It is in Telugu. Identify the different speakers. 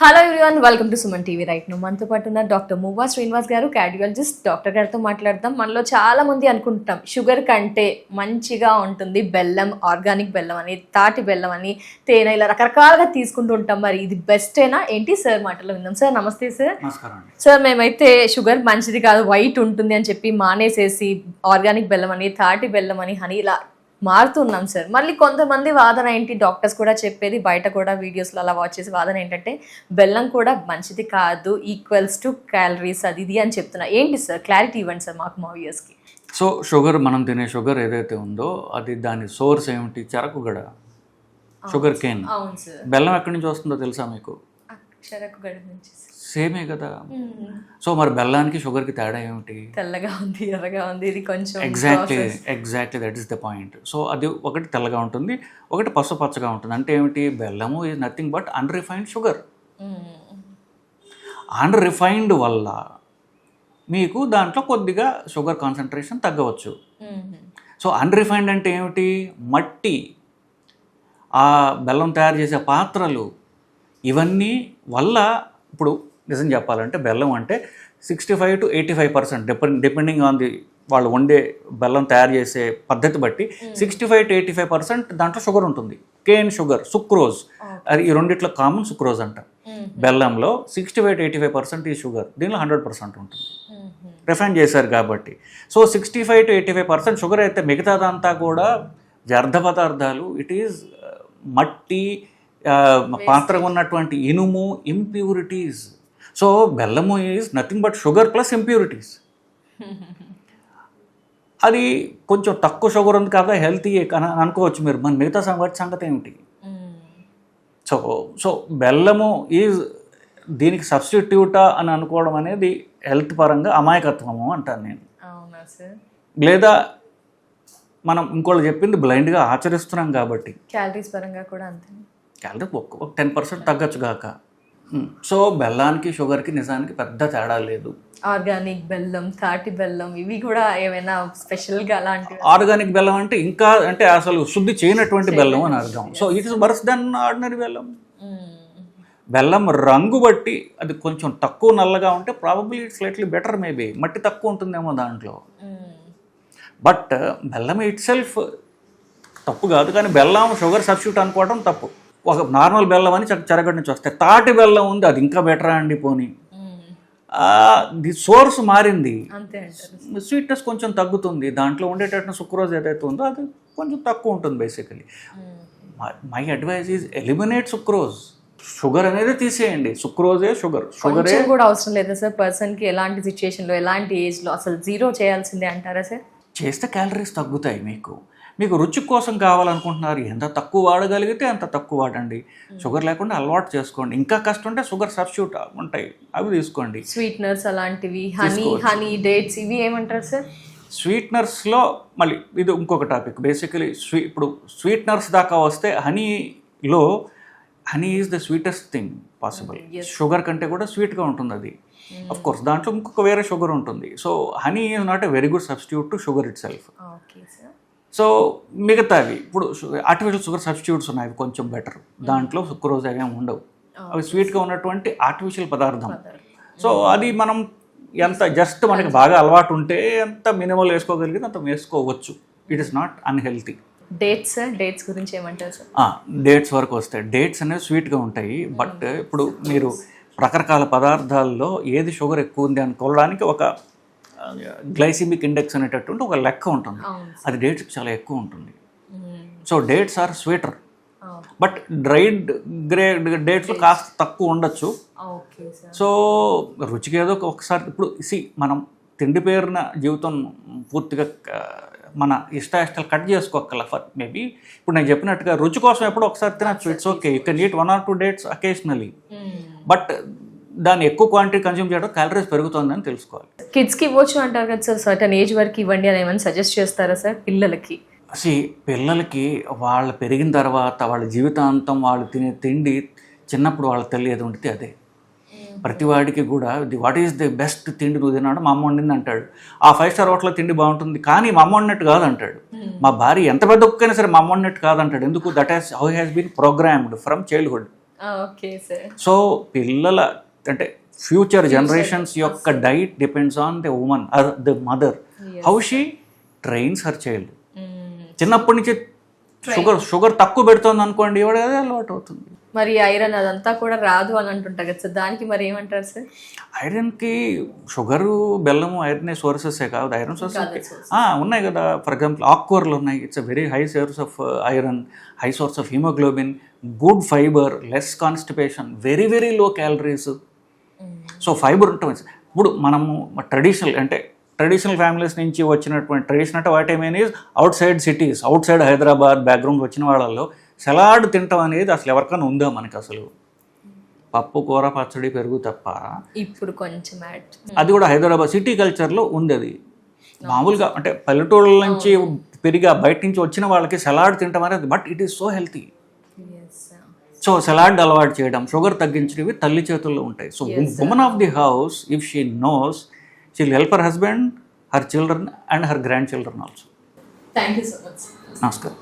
Speaker 1: Hello everyone, welcome to Suman TV. Right ను మనతో పాటు ఉన్న డాక్టర్ మువ్వా శ్రీనివాస్ గారు, కార్డియాలజిస్ట్. డాక్టర్ గారితో మాట్లాడదాం. మనలో చాలా మంది అనుకుంటాం షుగర్ కంటే మంచిగా ఉంటుంది బెల్లం, ఆర్గానిక్ బెల్లం అని, తాటి బెల్లం అని, తేనె, ఇలా రకరకాలుగా తీసుకుంటూ ఉంటాం. మరి ఇది బెస్టేనా ఏంటి సార్ మాటలో విందాం. సార్ నమస్తే సార్. సార్ మేమైతే షుగర్ మంచిది కాదు, వైట్ ఉంటుంది అని చెప్పి మానేసేసి ఆర్గానిక్ బెల్లం అని, తాటి బెల్లం అని, హనీ ఇలా మారుతున్నాం సార్. మళ్ళీ కొంతమంది వాదన ఏంటి, డాక్టర్స్ కూడా చెప్పేది, బయట కూడా వీడియోస్లో అలా వాచ్ చేసి వాదన ఏంటంటే బెల్లం కూడా మంచిది కాదు, ఈక్వల్స్ టు క్యాలరీస్ అది ఇది అని చెప్తున్నా. ఏంటి సార్, క్లారిటీ ఇవ్వండి సార్ మాకు, మా వ్యూయర్స్కి.
Speaker 2: సో షుగర్, మనం తినే షుగర్ ఏదైతే ఉందో అది దాని సోర్స్ ఏమిటి? చెరకుగడ, షుగర్ కేన్.
Speaker 1: అవును సార్.
Speaker 2: బెల్లం ఎక్కడి నుంచి వస్తుందో తెలుసా మీకు?
Speaker 1: చెరకుగడ నుంచి.
Speaker 2: సేమే కదా. సో మరి బెల్లానికి షుగర్కి తేడా ఏమిటి?
Speaker 1: తెల్లగా ఉంది, ఎర్రగా ఉంది, ఇది కొంచెం.
Speaker 2: Exactly that is the point. So అది ఒకటి తెల్లగా ఉంటుంది, ఒకటి పసుపచ్చగా ఉంటుంది. అంటే ఏమిటి? బెల్లము is nothing but unrefined sugar. Unrefined వల్ల మీకు దాంట్లో కొద్దిగా షుగర్ కాన్సన్ట్రేషన్ తగ్గవచ్చు. సో అన్రిఫైన్డ్ అంటే ఏమిటి? మట్టి, ఆ బెల్లం తయారు చేసే పాత్రలు, ఇవన్నీ వల్ల. ఇప్పుడు నిజం చెప్పాలంటే బెల్లం అంటే 65 to 85% డిపెండింగ్ ఆన్ ది వాళ్ళు వండే బెల్లం తయారు చేసే పద్ధతి బట్టి 65 to 85% దాంట్లో షుగర్ ఉంటుంది. కేన్ షుగర్, సుక్రోజ్, అది ఈ రెండిట్లో కామన్ సుక్రోజ్ అంట. బెల్లంలో 65 to 85% ఈ షుగర్, దీనిలో 100% ఉంటుంది. రిఫైన్ చేశారు కాబట్టి. సో 65 to 85% షుగర్ అయితే మిగతాదంతా కూడా వ్యర్థ పదార్థాలు. ఇట్ ఈజ్ మట్టి, పాత్ర ఉన్నటువంటి ఇనుము, ఇంప్యూరిటీస్. సో బెల్లము is nothing but sugar plus impurities. అది కొంచెం తక్కువ షుగర్ ఉంది కదా, హెల్తీ అని అనుకోవచ్చు మీరు. మన మిగతా సంగతి ఏమిటి? సో బెల్లము ఈజ్ దీనికి సబ్స్టిట్యూటా అని అనుకోవడం అనేది హెల్త్ పరంగా అమాయకత్వము అంటాను నేను. లేదా మనం ఇంకోళ్ళు చెప్పింది బ్లైండ్గా ఆచరిస్తున్నాం కాబట్టి.
Speaker 1: క్యాలరీస్ పరంగా కూడా అంతే.
Speaker 2: క్యాలరీ ఒక 10% తగ్గచ్చు గాక. సో బెల్లానికి షుగర్కి నిజానికి పెద్ద తేడా లేదు.
Speaker 1: ఆర్గానిక్ బెల్లం, తాటి బెల్లం, ఇవి కూడా ఏమైనా స్పెషల్గా అలాంటివి?
Speaker 2: ఆర్గానిక్ బెల్లం అంటే ఇంకా అంటే అసలు శుద్ధి చేయనటువంటి బెల్లం అని అర్థం. So it is worse than ordinary బెల్లం. బెల్లం రంగు బట్టి అది కొంచెం తక్కువ నల్లగా ఉంటే probably it's slightly better, maybe మట్టి తక్కువ ఉంటుందేమో దాంట్లో. బట్ బెల్లం ఇట్ సెల్ఫ్ తప్పు కాదు, కానీ బెల్లం షుగర్ సబ్స్టిట్యూట్ అనుకోవడం తప్పు. ఒక నార్మల్ బెల్లం అని చెరగడ్డ నుంచి వస్తాయి. తాటి బెల్లం ఉంది, అది ఇంకా బెటరా అండి. పోనీ ది సోర్స్ మారింది, స్వీట్నెస్ కొంచెం తగ్గుతుంది, దాంట్లో ఉండేటట్టు సుక్రోజ్ ఏదైతే ఉందో అది కొంచెం తక్కువ ఉంటుంది basically. My advice is eliminate sucrose. Sugar అనేది తీసేయండి, సుక్రోజే షుగరే
Speaker 1: కూడా అవసరం లేదా సార్? పర్సన్కి ఎలాంటి సిచ్యుయేషన్లో, ఎలాంటి ఏజ్లో అసలు జీరో చేయాల్సిందే అంటారా సార్?
Speaker 2: చేస్తే క్యాలరీస్ తగ్గుతాయి. మీకు రుచి కోసం కావాలనుకుంటున్నారు, ఎంత తక్కువ వాడగలిగితే అంత తక్కువ వాడండి. షుగర్ లేకుండా అలవాటు చేసుకోండి. ఇంకా కష్టం ఉంటే షుగర్ సబ్స్టిట్యూట్ ఉంటాయి, అవి తీసుకోండి.
Speaker 1: స్వీట్నర్స్ అలాంటివి, హనీ, డేట్స్, ఇవి ఏమంటారు సార్?
Speaker 2: స్వీట్నర్స్లో మళ్ళీ ఇది ఇంకొక టాపిక్. బేసికలీ ఇప్పుడు స్వీట్నర్స్ దాకా వస్తే honey is the sweetest thing possible. Sugar కంటే కూడా స్వీట్గా ఉంటుంది అది. అఫ్ కోర్స్ దాంట్లో ఇంకొక వేరే షుగర్ ఉంటుంది. So honey is not a very good substitute to sugar it self. So మిగతావి ఇప్పుడు ఆర్టిఫిషియల్ షుగర్ సబ్స్టిట్యూట్స్ ఉన్నాయి, కొంచెం బెటర్. దాంట్లో సుక్రోజ్ ఏమీ ఉండవు, అవి స్వీట్గా ఉన్నటువంటి ఆర్టిఫిషియల్ పదార్థం. సో అది మనం ఎంత జస్ట్ మనకి బాగా అలవాటు ఉంటే ఎంత మినిమల్ వేసుకోగలిగితే అంత వేసుకోవచ్చు. It is not unhealthy.
Speaker 1: Dates గురించి ఏమంటారు సార్?
Speaker 2: డేట్స్ వరకు వస్తాయి. డేట్స్ అనేవి స్వీట్గా ఉంటాయి, బట్ ఇప్పుడు మీరు రకరకాల పదార్థాల్లో ఏది షుగర్ ఎక్కువ ఉంది అనుకోవడానికి ఒక గ్లైసిమిక్ ఇండెక్స్ అనేటటువంటి ఒక లెక్క ఉంటుంది. అది డేట్స్ చాలా ఎక్కువ ఉంటుంది. So dates are sweeter, but dried dates కాస్త తక్కువ ఉండొచ్చు. సో రుచికి ఏదో ఒకసారి ఇప్పుడు మనం తిండి పేరున జీవితం పూర్తిగా మన ఇష్టాలు కట్ చేసుకోగల మేబీ. ఇప్పుడు నేను చెప్పినట్టుగా రుచి కోసం ఎప్పుడో ఒకసారి తినచ్చు, it's okay. You can eat 1 or 2 dates occasionally, but దాన్ని ఎక్కువ క్వాంటిటీ కన్జ్యూమ్ చేయడం క్యాలరీస్ పెరుగుతుందని తెలుసుకోవాలి.
Speaker 1: కిడ్స్కి ఇవ్వచ్చు అంటారు కదా సార్, సర్టన్ ఏజ్ వరకు ఇవ్వండి అని ఏమైనా సజెస్ట్ చేస్తారా సార్ పిల్లలకి?
Speaker 2: పిల్లలకి వాళ్ళు పెరిగిన తర్వాత వాళ్ళ జీవితాంతం వాళ్ళు తినే తిండి చిన్నప్పుడు వాళ్ళకి తెలియదు ఉంటుంది అదే. ప్రతివాడికి కూడా వాట్ ఈస్ ది బెస్ట్ తిండి నువ్వు తిన్నాడు, మా అమ్మ వండింది అంటాడు. ఆ 5-star హోటల్లో తిండి బాగుంటుంది, కానీ మా అమ్మ వండినట్టు కాదంటాడు. మా భార్య ఎంత పెద్ద కుక్కైనా సరే మా అమ్మ వండినట్టు కాదంటాడు. ఎందుకు? That how has been programmed from childhood.
Speaker 1: Okay sir.
Speaker 2: So పిల్లల అంటే ఫ్యూచర్ జనరేషన్స్ యొక్క diet depends on the woman or the mother, how she trains her child. చిన్నప్పటి నుంచి షుగర్ తక్కువ పెడుతుంది అనుకోండి, ఎవడ అదే అలవాటు అవుతుంది.
Speaker 1: మరి ఐరన్ అదంతా కూడా రాదు అని అంటుంటారు కదా సార్, దానికి మరి ఏమంటారు సార్?
Speaker 2: ఐరన్కి షుగరు, బెల్లము ఐరన్ సోర్సెసే కాదు, ఐరన్ సోర్సెస్ ఉన్నాయి కదా. ఫర్ ఎగ్జాంపుల్ ఆకుకూరలు ఉన్నాయి, it's a very high source of iron, high source of haemoglobin, good fibre, less constipation, very very low calories. So fibre ఉంటుంది. ఇప్పుడు మనము ట్రెడిషనల్ ఫ్యామిలీస్ నుంచి వచ్చినటువంటి ట్రెడిషన్ అంటే what I mean is out side cities, out side Hyderabad background వచ్చిన వాళ్ళల్లో సలాడ్ తింటాం అనేది అసలు ఎవరికైనా ఉందా మనకి? అసలు పప్పు, కూర, పచ్చడి, పెరుగు తప్ప.
Speaker 1: ఇప్పుడు కొంచెం
Speaker 2: అది కూడా హైదరాబాద్ సిటీ కల్చర్లో ఉంది. అది మామూలుగా అంటే పల్లెటూళ్ళ నుంచి పెరిగి బయట నుంచి వచ్చిన వాళ్ళకి సలాడ్ తింటాం అనేది, but it is so healthy. So salad అలవాటు చేయడం, షుగర్ తగ్గించినవి తల్లి చేతుల్లో ఉంటాయి. So women of the house, if she knows, she will help her husband, her children and her grand children also.
Speaker 1: Thank you so much.
Speaker 2: నమస్కారం.